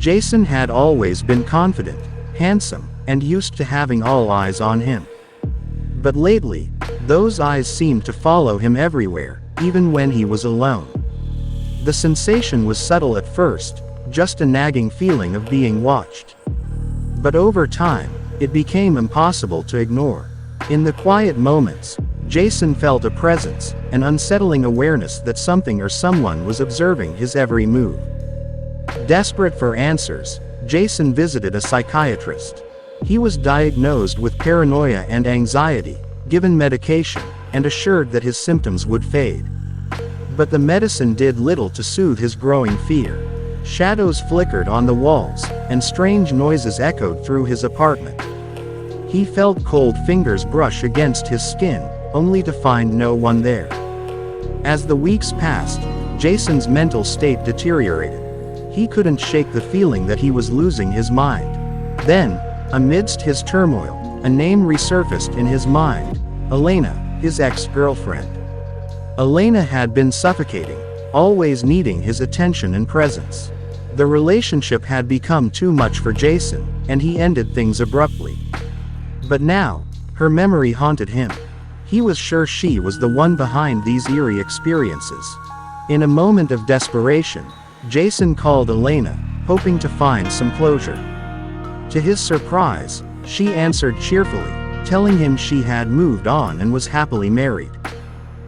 Jason had always been confident, handsome, and used to having all eyes on him. But lately, those eyes seemed to follow him everywhere, even when he was alone. The sensation was subtle at first, just a nagging feeling of being watched. But over time, it became impossible to ignore. In the quiet moments, Jason felt a presence, an unsettling awareness that something or someone was observing his every move. Desperate for answers, Jason visited a psychiatrist. He was diagnosed with paranoia and anxiety, given medication, and assured that his symptoms would fade. But the medicine did little to soothe his growing fear. Shadows flickered on the walls, and strange noises echoed through his apartment. He felt cold fingers brush against his skin, only to find no one there. As the weeks passed, Jason's mental state deteriorated. He couldn't shake the feeling that he was losing his mind. Then, amidst his turmoil, a name resurfaced in his mind: Elena, his ex-girlfriend. Elena had been suffocating, always needing his attention and presence. The relationship had become too much for Jason, and he ended things abruptly. But now, her memory haunted him. He was sure she was the one behind these eerie experiences. In a moment of desperation, Jason called Elena, hoping to find some closure. To his surprise, she answered cheerfully, telling him she had moved on and was happily married.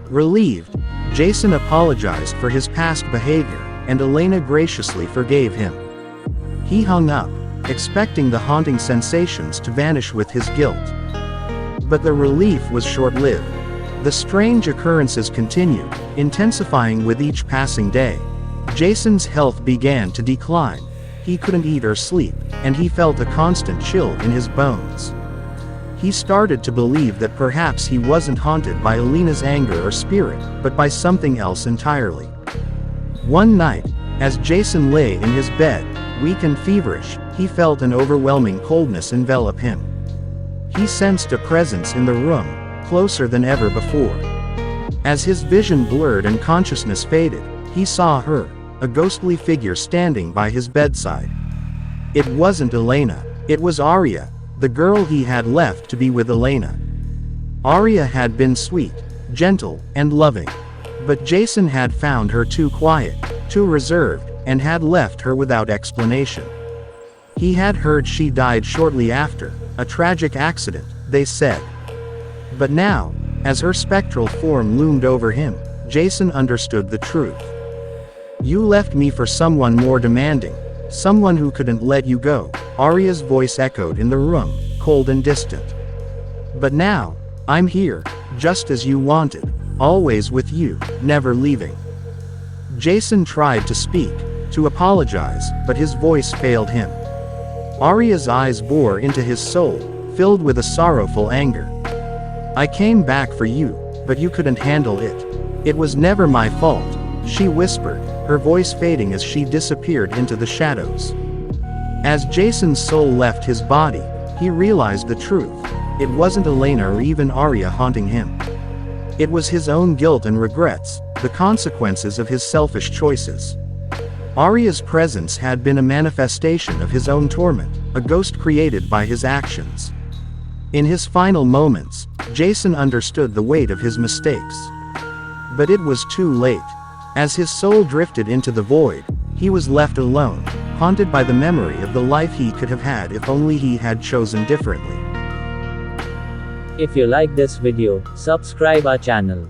Relieved, Jason apologized for his past behavior, and Elena graciously forgave him. He hung up, expecting the haunting sensations to vanish with his guilt. But the relief was short-lived. The strange occurrences continued, intensifying with each passing day. Jason's health began to decline. He couldn't eat or sleep, and he felt a constant chill in his bones. He started to believe that perhaps he wasn't haunted by Elena's anger or spirit, but by something else entirely. One night, as Jason lay in his bed, weak and feverish, he felt an overwhelming coldness envelop him. He sensed a presence in the room, closer than ever before. As his vision blurred and consciousness faded, he saw her, a ghostly figure standing by his bedside. It wasn't Elena, it was Aria, the girl he had left to be with Elena. Aria had been sweet, gentle, and loving. But Jason had found her too quiet, too reserved, and had left her without explanation. He had heard she died shortly after, a tragic accident, they said. But now, as her spectral form loomed over him, Jason understood the truth. "You left me for someone more demanding, someone who couldn't let you go," Aria's voice echoed in the room, cold and distant. "But now, I'm here, just as you wanted, always with you, never leaving." Jason tried to speak, to apologize, but his voice failed him. Aria's eyes bore into his soul, filled with a sorrowful anger. "I came back for you, but you couldn't handle it. It was never my fault," she whispered, her voice fading as she disappeared into the shadows. As Jason's soul left his body, he realized the truth. It wasn't Elena or even Aria haunting him. It was his own guilt and regrets, the consequences of his selfish choices. Aria's presence had been a manifestation of his own torment, a ghost created by his actions. In his final moments, Jason understood the weight of his mistakes. But it was too late. As his soul drifted into the void, he was left alone, haunted by the memory of the life he could have had if only he had chosen differently. If you like this video, subscribe our channel.